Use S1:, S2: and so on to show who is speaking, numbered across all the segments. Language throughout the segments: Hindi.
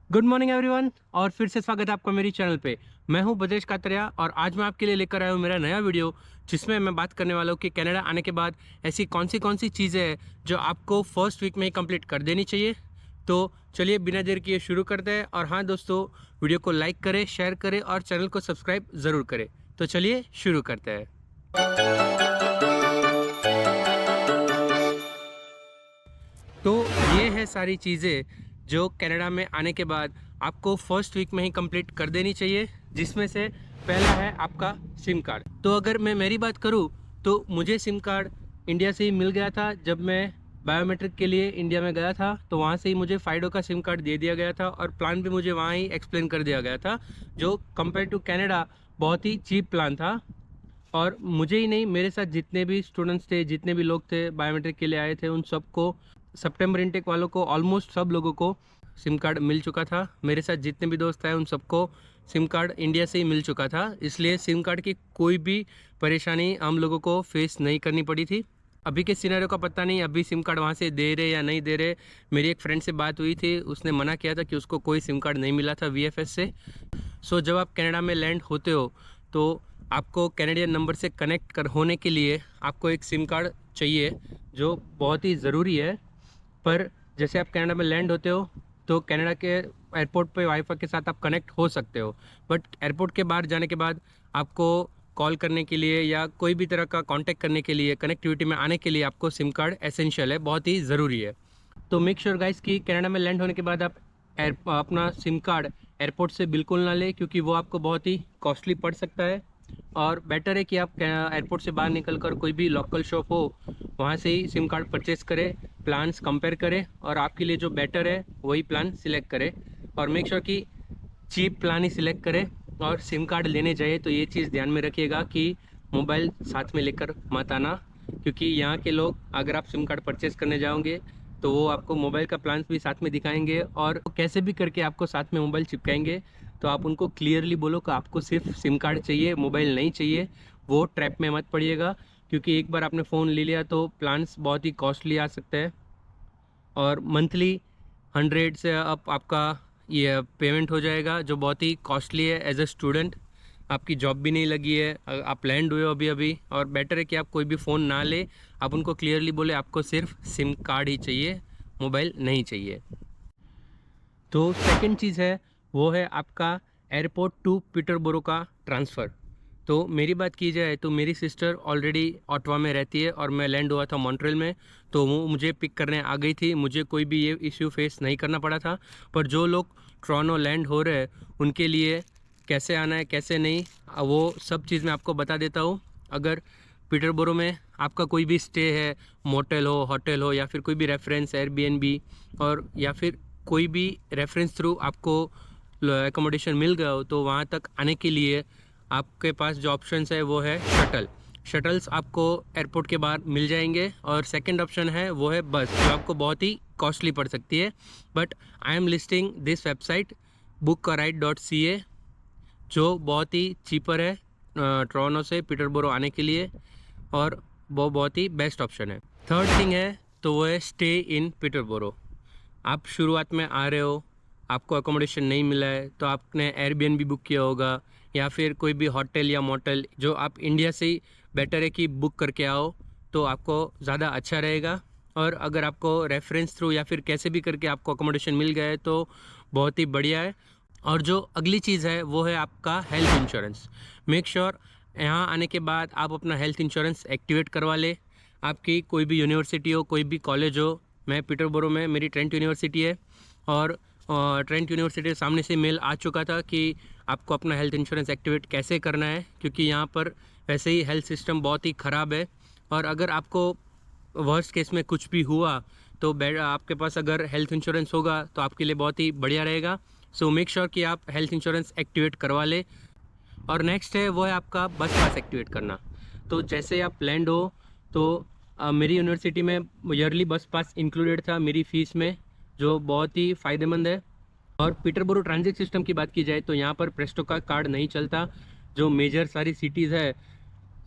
S1: गुड मॉर्निंग एवरीवन और फिर से स्वागत है आपका मेरी चैनल पे। मैं हूं बजेश कातरिया और आज मैं आपके लिए लेकर आया हूं मेरा नया वीडियो, जिसमें मैं बात करने वाला हूं कि कनाडा आने के बाद ऐसी कौन सी चीज़ें हैं जो आपको फर्स्ट वीक में ही कंप्लीट कर देनी चाहिए। तो चलिए बिना देर किए शुरू करते हैं। और हाँ दोस्तों, वीडियो को लाइक करें, शेयर करें और चैनल को सब्सक्राइब ज़रूर करें। तो चलिए शुरू करते हैं। तो ये है सारी चीज़ें जो कनाडा में आने के बाद आपको फर्स्ट वीक में ही कंप्लीट कर देनी चाहिए, जिसमें से पहला है आपका सिम कार्ड। तो अगर मैं मेरी बात करूँ तो मुझे सिम कार्ड इंडिया से ही मिल गया था। जब मैं बायोमेट्रिक के लिए इंडिया में गया था तो वहाँ से ही मुझे फाइडो का सिम कार्ड दे दिया गया था और प्लान भी मुझे वहाँ ही एक्सप्लेन कर दिया गया था, जो कंपेयर टू कनाडा बहुत ही चीप प्लान था। और मुझे ही नहीं, मेरे साथ जितने भी स्टूडेंट्स थे, जितने भी लोग थे बायोमेट्रिक के लिए आए थे, उन सबको, सितंबर इनटेक वालों को, ऑलमोस्ट सब लोगों को सिम कार्ड मिल चुका था। मेरे साथ जितने भी दोस्त आए उन सबको सिम कार्ड इंडिया से ही मिल चुका था, इसलिए सिम कार्ड की कोई भी परेशानी हम लोगों को फेस नहीं करनी पड़ी थी। अभी के सिनेरियो का पता नहीं, अभी सिम कार्ड वहाँ से दे रहे या नहीं दे रहे। मेरी एक फ्रेंड से बात हुई थी, उसने मना किया था कि उसको कोई सिम कार्ड नहीं मिला था वीएफएस से। सो जब आप कनाडा में लैंड होते हो तो आपको कैनेडियन नंबर से कनेक्ट होने के लिए आपको एक सिम कार्ड चाहिए, जो बहुत ही ज़रूरी है। पर जैसे आप कनाडा में लैंड होते हो तो कनाडा के एयरपोर्ट पे वाईफाई के साथ आप कनेक्ट हो सकते हो, बट एयरपोर्ट के बाहर जाने के बाद आपको कॉल करने के लिए या कोई भी तरह का कांटेक्ट करने के लिए, कनेक्टिविटी में आने के लिए आपको सिम कार्ड एसेंशियल है, बहुत ही ज़रूरी है। तो मेक श्योर गाइस कि कनाडा में लैंड होने के बाद आप अपना सिम कार्ड एयरपोर्ट से बिल्कुल ना लें, क्योंकि वो आपको बहुत ही कॉस्टली पड़ सकता है। और बेटर है कि आप एयरपोर्ट से बाहर निकलकर कोई भी लोकल शॉप हो वहाँ से ही सिम कार्ड परचेस करें, प्लान्स कंपेयर करें और आपके लिए जो बेटर है वही प्लान सिलेक्ट करें। और मेक श्योर कि चीप प्लान ही सिलेक्ट करें। और सिम कार्ड लेने जाइए तो ये चीज़ ध्यान में रखिएगा कि मोबाइल साथ में लेकर मत आना, क्योंकि यहाँ के लोग अगर आप सिम कार्ड परचेस करने जाओगे तो वो आपको मोबाइल का प्लान्स भी साथ में दिखाएंगे और कैसे भी करके आपको साथ में मोबाइल चिपकाएंगे। तो आप उनको क्लियरली बोलो कि आपको सिर्फ सिम कार्ड चाहिए, मोबाइल नहीं चाहिए। वो ट्रैप में मत पड़िएगा, क्योंकि एक बार आपने फ़ोन ले लिया तो प्लान्स बहुत ही कॉस्टली आ सकते हैं और मंथली 100 से अप आपका ये पेमेंट हो जाएगा, जो बहुत ही कॉस्टली है। एज अ स्टूडेंट आपकी जॉब भी नहीं लगी है, आप लैंड हुए हो अभी अभी, और बेटर है कि आप कोई भी फ़ोन ना ले। आप उनको क्लियरली बोले आपको सिर्फ सिम कार्ड ही चाहिए, मोबाइल नहीं चाहिए। तो सेकंड चीज़ है वो है आपका एयरपोर्ट टू पीटरबोरो का ट्रांसफ़र। तो मेरी बात की जाए तो मेरी सिस्टर ऑलरेडी ऑटवा में रहती है और मैं लैंड हुआ था मॉन्ट्रियल में, तो वो मुझे पिक करने आ गई थी। मुझे कोई भी ये इश्यू फेस नहीं करना पड़ा था। पर जो लोग टोरंटो लैंड हो रहे हैं उनके लिए कैसे आना है कैसे नहीं, वो सब चीज़ मैं आपको बता देता हूँ। अगर पीटरबोरो में आपका कोई भी स्टे है, मोटेल हो, होटल हो, या फिर कोई भी रेफरेंस एयरबीएनबी, और या फिर कोई भी रेफरेंस थ्रू आपको एकोमोडेशन मिल गया हो, तो वहाँ तक आने के लिए आपके पास जो ऑप्शंस है वो है शटल। शटल्स आपको एयरपोर्ट के बाहर मिल जाएंगे। और सेकंड ऑप्शन है वो है बस, जो आपको बहुत ही कॉस्टली पड़ सकती है। But I am listing this website bookaraide.ca, जो बहुत ही चीपर है टोरंटो से पीटरबोरो आने के लिए, और वो बहुत ही बेस्ट ऑप्शन है। थर्ड थिंग है तो वो है स्टे इन पीटरबोरो। आप शुरुआत में आ रहे हो, आपको अकोमोडेशन नहीं मिला है, तो आपने एयरबीएनबी बुक किया होगा या फिर कोई भी होटल या मोटल, जो आप इंडिया से ही बेटर है कि बुक करके आओ, तो आपको ज़्यादा अच्छा रहेगा। और अगर आपको रेफरेंस थ्रू या फिर कैसे भी करके आपको अकोमोडेशन मिल गया है तो बहुत ही बढ़िया है। और जो अगली चीज़ है वो है आपका हेल्थ इंश्योरेंस। मेक श्योर यहाँ आने के बाद आप अपना हेल्थ इंश्योरेंस एक्टिवेट करवा ले। आपकी कोई भी यूनिवर्सिटी हो, कोई भी कॉलेज हो, मैं पीटरबोरो में, मेरी ट्रेंट यूनिवर्सिटी है, और ट्रेंट यूनिवर्सिटी के सामने से मेल आ चुका था कि आपको अपना हेल्थ इंश्योरेंस एक्टिवेट कैसे करना है, क्योंकि यहाँ पर वैसे ही हेल्थ सिस्टम बहुत ही ख़राब है। और अगर आपको वर्स्ट केस में कुछ भी हुआ तो आपके पास अगर हेल्थ इंश्योरेंस होगा तो आपके लिए बहुत ही बढ़िया रहेगा। सो मेक श्योर कि आप हेल्थ इंश्योरेंस एक्टिवेट करवा ले। और नेक्स्ट है वो है आपका बस पास एक्टिवेट करना। तो जैसे आप लैंड हो तो मेरी यूनिवर्सिटी में ईयरली बस पास इंक्लूडेड था मेरी फ़ीस में, जो बहुत ही फ़ायदेमंद है। और पीटरबोरो ट्रांजिट सिस्टम की बात की जाए तो यहाँ पर प्रेस्टो का कार्ड नहीं चलता। जो मेजर सारी सिटीज़ है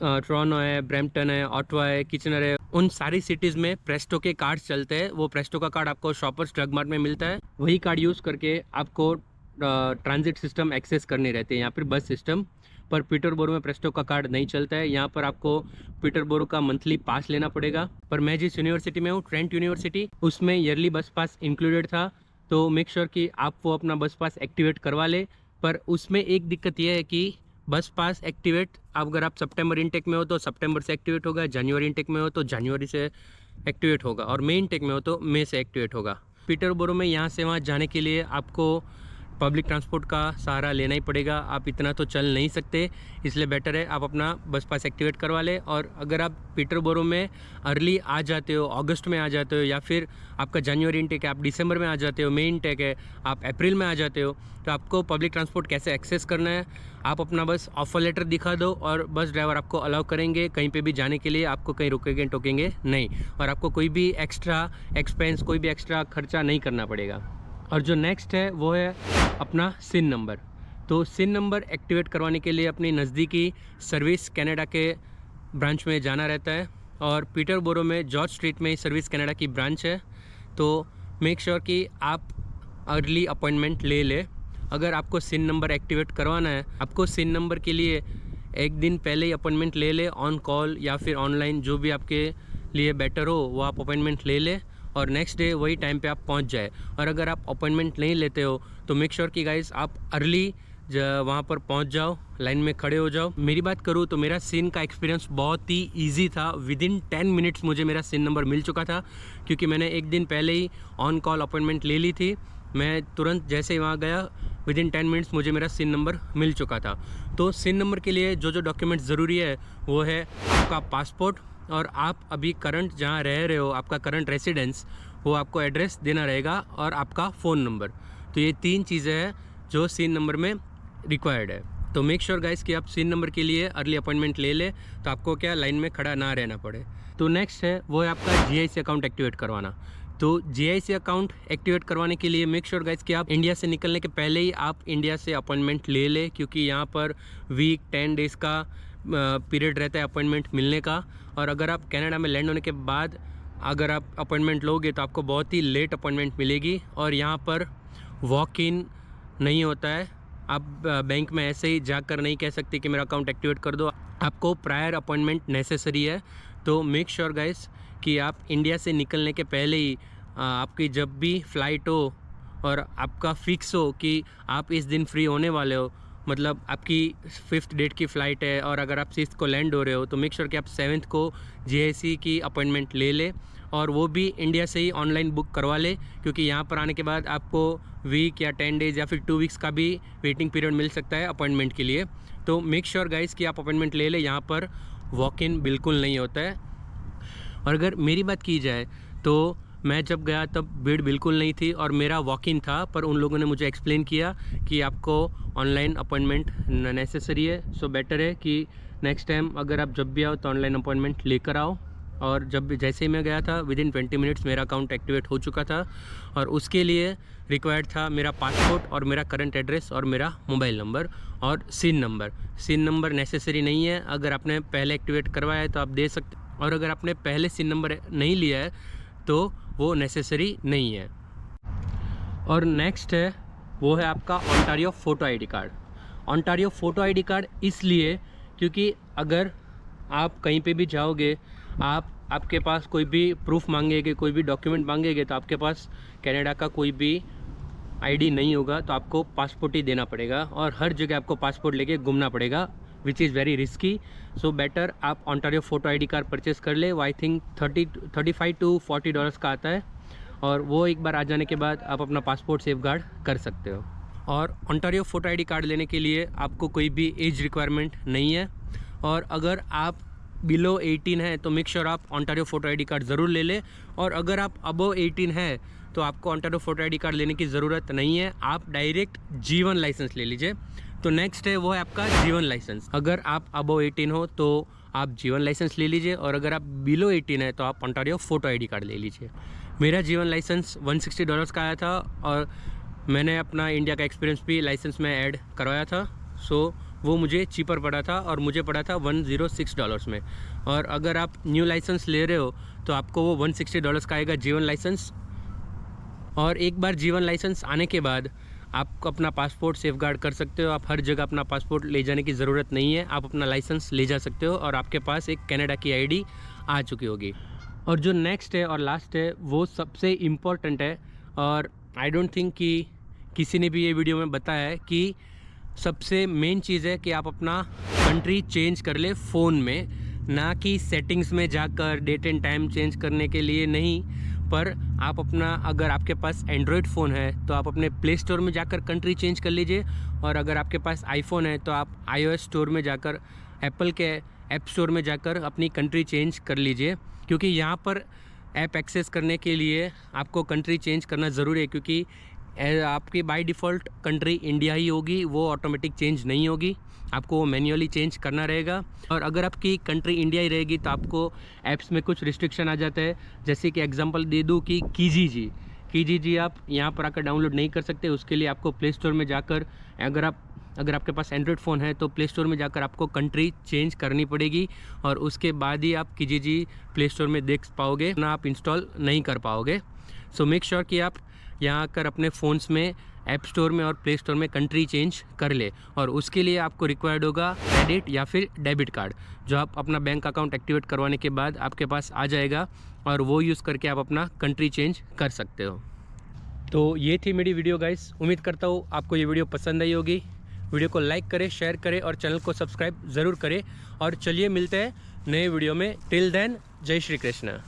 S1: टोरंटो है, ब्रैम्पटन है, ऑटवा है, किचनर है, उन सारी सिटीज़ में प्रेस्टो के कार्ड चलते हैं। वो प्रेस्टो का कार्ड आपको शॉपर्स ड्रग मार्ट में मिलता है। वही कार्ड यूज़ करके आपको ट्रांजिट सिस्टम एक्सेस करने रहते हैं, यहाँ पर बस सिस्टम। पर पीटरबोरो में प्रेस्टो का कार्ड नहीं चलता है। यहाँ पर आपको पीटरबोरो का मंथली पास लेना पड़ेगा। पर मैं जिस यूनिवर्सिटी में हूँ, ट्रेंट यूनिवर्सिटी, उसमें ईयरली बस पास इंक्लूडेड था। तो मेक श्योर कि आप वो अपना बस पास एक्टिवेट करवा ले। पर उसमें एक दिक्कत यह है कि बस पास एक्टिवेट अगर आप सितंबर इनटेक में हो तो सितंबर से एक्टिवेट होगा, जनवरी इनटेक में हो तो जनवरी से एक्टिवेट होगा, और मई इनटेक में हो तो मई से एक्टिवेट होगा। पीटरबोरो में यहाँ से वहाँ जाने के लिए आपको पब्लिक ट्रांसपोर्ट का सहारा लेना ही पड़ेगा। आप इतना तो चल नहीं सकते, इसलिए बेटर है आप अपना बस पास एक्टिवेट करवा लें। और अगर आप पीटरबोरो में अर्ली आ जाते हो, अगस्त में आ जाते हो, या फिर आपका जनवरी इनटेक है, आप दिसंबर में आ जाते हो, मई इनटेक है, आप अप्रैल में आ जाते हो, तो आपको पब्लिक ट्रांसपोर्ट कैसे एक्सेस करना है, आप अपना बस ऑफर लेटर दिखा दो और बस ड्राइवर आपको अलाउ करेंगे कहीं पे भी जाने के लिए। आपको कहीं रुकेंगे टोकेंगे नहीं, और आपको कोई भी एक्स्ट्रा एक्सपेंस, कोई भी एक्स्ट्रा खर्चा नहीं करना पड़ेगा। और जो नेक्स्ट है वो है अपना सिन नंबर। तो सिन नंबर एक्टिवेट करवाने के लिए अपनी नज़दीकी सर्विस कनाडा के ब्रांच में जाना रहता है, और पीटरबोरो में जॉर्ज स्ट्रीट में ही सर्विस कनाडा की ब्रांच है। तो मेक श्योर कि आप अर्ली अपॉइंटमेंट ले लें। अगर आपको सिन नंबर एक्टिवेट करवाना है, आपको सिन नंबर के लिए एक दिन पहले ही अपॉइंटमेंट ले ले, ऑन कॉल या फिर ऑनलाइन, जो भी आपके लिए बेटर हो वो आप अपॉइंटमेंट ले ले, और नेक्स्ट डे वही टाइम पे आप पहुंच जाए। और अगर आप अपॉइंटमेंट नहीं लेते हो तो मेक श्योर कि गाइस आप अर्ली वहाँ पर पहुंच जाओ, लाइन में खड़े हो जाओ। मेरी बात करूँ तो मेरा सिन का एक्सपीरियंस बहुत ही इजी था। विदिन 10 मिनट्स मुझे मेरा सिन नंबर मिल चुका था, क्योंकि मैंने एक दिन पहले ही ऑन कॉल अपॉइंटमेंट ले ली थी। मैं तुरंत जैसे ही वहाँ गया, विदिन 10 मिनट्स मुझे मेरा सिन नंबर मिल चुका था। तो सिन नंबर के लिए जो जो डॉक्यूमेंट्स ज़रूरी है वो है आपका पासपोर्ट, और आप अभी करंट जहाँ रह रहे हो, आपका करंट रेसिडेंस, वो आपको एड्रेस देना रहेगा, और आपका फ़ोन नंबर। तो ये 3 चीज़ें हैं जो सिन नंबर में रिक्वायर्ड है। तो मेक श्योर गाइस कि आप सिन नंबर के लिए अर्ली अपॉइंटमेंट ले लें, तो आपको क्या लाइन में खड़ा ना रहना पड़े। तो नेक्स्ट है वो है आपका GIC अकाउंट एक्टिवेट करवाना। तो GIC अकाउंट एक्टिवेट करवाने के लिए मेक श्योर गाइस कि आप इंडिया से निकलने के पहले ही आप इंडिया से अपॉइंटमेंट ले लें, क्योंकि यहाँ पर वीक 10 डेज़ का पीरियड रहता है अपॉइंटमेंट मिलने का। और अगर आप कनाडा में लैंड होने के बाद अगर आप अपॉइंटमेंट लोगे तो आपको बहुत ही लेट अपॉइंटमेंट मिलेगी, और यहाँ पर वॉक इन नहीं होता है। आप बैंक में ऐसे ही जाकर नहीं कह सकते कि मेरा अकाउंट एक्टिवेट कर दो, आपको प्रायर अपॉइंटमेंट नेसेसरी है। तो मेक श्योर गाइस कि आप इंडिया से निकलने के पहले ही आपकी जब भी फ़्लाइट हो और आपका फिक्स हो कि आप इस दिन फ्री होने वाले हो, मतलब आपकी 5th डेट की फ़्लाइट है और अगर आप 6th को लैंड हो रहे हो, तो मेक श्योर कि आप 7th को GIC की अपॉइंटमेंट ले लें, और वो भी इंडिया से ही ऑनलाइन बुक करवा ले, क्योंकि यहाँ पर आने के बाद आपको वीक या 10 डेज़ या फिर 2 वीक्स का भी वेटिंग पीरियड मिल सकता है अपॉइंटमेंट के लिए। तो मेक श्योर गाइस कि आप अपॉइंटमेंट ले लें, यहाँ पर वॉक इन बिल्कुल नहीं होता है। और अगर मेरी बात की जाए तो मैं जब गया तब भीड़ बिल्कुल नहीं थी और मेरा वॉक इन था, पर उन लोगों ने मुझे एक्सप्लेन किया कि आपको ऑनलाइन अपॉइंटमेंट नेसेसरी है। सो बेटर है कि नेक्स्ट टाइम अगर आप जब भी आओ तो ऑनलाइन अपॉइंटमेंट लेकर आओ। और जब भी जैसे ही मैं गया था विदिन 20 मिनट्स मेरा अकाउंट एक्टिवेट हो चुका था, और उसके लिए रिक्वायर्ड था मेरा पासपोर्ट और मेरा करंट एड्रेस और मेरा मोबाइल नंबर और सिन नंबर। सिन नंबर नेसेसरी नहीं है, अगर आपने पहले एक्टिवेट करवाया है तो आप दे सकते, और अगर आपने पहले सिन नंबर नहीं लिया है तो वो नेसेसरी नहीं है। और नेक्स्ट है वो है आपका Ontario photo ID card. Ontario photo ID card इसलिए क्योंकि अगर आप कहीं पे भी जाओगे, आपके पास कोई भी प्रूफ मांगेंगे, कोई भी डॉक्यूमेंट मांगेंगे, तो आपके पास कनाडा का कोई भी आईडी नहीं होगा, तो आपको पासपोर्ट ही देना पड़ेगा, और हर जगह आपको पासपोर्ट लेके घूमना पड़ेगा, which is very risky. So better आप Ontario photo ID card purchase कर ले। आई थिंक $35 to $40 का आता है, और वो एक बार आ जाने के बाद आप अपना पासपोर्ट सेफ गार्ड कर सकते हो। और ओंटारियो फ़ोटो आईडी कार्ड लेने के लिए आपको कोई भी एज रिक्वायरमेंट नहीं है, और अगर आप बिलो 18 है तो मेक श्योर आप ओंटारियो फ़ोटो आईडी कार्ड ज़रूर ले लें, और अगर आप अबव 18 है तो आपको ओंटारियो फ़ोटो आईडी कार्ड लेने की ज़रूरत नहीं है, आप डायरेक्ट G1 लाइसेंस ले लीजिए। तो नेक्स्ट है वो है आपका G1 लाइसेंस। अगर आप अबव 18 हो तो आप G1 लाइसेंस ले लीजिए, और अगर आप बिलो 18 है तो आप ओंटारियो फ़ोटो आईडी कार्ड ले लीजिए। मेरा G1 लाइसेंस $160 का आया था, और मैंने अपना इंडिया का एक्सपीरियंस भी लाइसेंस में ऐड करवाया था। सो वो मुझे चीपर पड़ा था और मुझे पड़ा था $106 में। और अगर आप न्यू लाइसेंस ले रहे हो तो आपको वो $160 का आएगा जीवन लाइसेंस। और एक बार जीवन लाइसेंस आने के बाद आप अपना पासपोर्ट सेफगार्ड कर सकते हो। आप हर जगह अपना पासपोर्ट ले जाने की ज़रूरत नहीं है, आप अपना लाइसेंस ले जा सकते हो और आपके पास एक कनाडा की आईडी आ चुकी होगी। और जो नेक्स्ट है और लास्ट है वो सबसे इम्पॉर्टेंट है, और आई डोंट थिंक कि किसी ने भी ये वीडियो में बताया है कि सबसे मेन चीज़ है कि आप अपना कंट्री चेंज कर ले फ़ोन में, ना कि सेटिंग्स में जाकर डेट एंड टाइम चेंज करने के लिए नहीं, पर आप अपना, अगर आपके पास एंड्रॉयड फ़ोन है तो आप अपने प्ले स्टोर में जाकर कंट्री चेंज कर लीजिए, और अगर आपके पास आईफोन है तो आप iOS स्टोर में जाकर, एप्पल के ऐप स्टोर में जाकर अपनी कंट्री चेंज कर लीजिए। क्योंकि यहाँ पर ऐप एक्सेस करने के लिए आपको कंट्री चेंज करना ज़रूरी है, क्योंकि आपकी बाय डिफ़ॉल्ट कंट्री इंडिया ही होगी, वो ऑटोमेटिक चेंज नहीं होगी, आपको वो मैन्युअली चेंज करना रहेगा। और अगर आपकी कंट्री इंडिया ही रहेगी तो आपको ऐप्स में कुछ रिस्ट्रिक्शन आ जाते हैं। जैसे कि एग्जांपल दे दूँ कि कीजीजी आप यहाँ पर आकर डाउनलोड नहीं कर सकते। उसके लिए आपको प्ले स्टोर में जाकर, अगर आपके पास एंड्रॉयड फ़ोन है तो प्ले स्टोर में जाकर आपको कंट्री चेंज करनी पड़ेगी, और उसके बाद ही आप कीजीजी प्ले स्टोर में देख पाओगे, ना आप इंस्टॉल नहीं कर पाओगे। सो मेक श्योर कि आप यहाँ आकर अपने फ़ोन्स में ऐप स्टोर में और प्ले स्टोर में कंट्री चेंज कर ले। और उसके लिए आपको रिक्वायर्ड होगा क्रेडिट या फिर डेबिट कार्ड, जो आप अपना बैंक अकाउंट एक्टिवेट करवाने के बाद आपके पास आ जाएगा, और वो यूज़ करके आप अपना कंट्री चेंज कर सकते हो। तो ये थी मेरी वीडियो गाइस, उम्मीद करता हूँ आपको ये वीडियो पसंद आई होगी। वीडियो को लाइक करें, शेयर करें और चैनल को सब्सक्राइब ज़रूर करें। और चलिए मिलते हैं नए वीडियो में। टिल देन, जय श्री कृष्ण।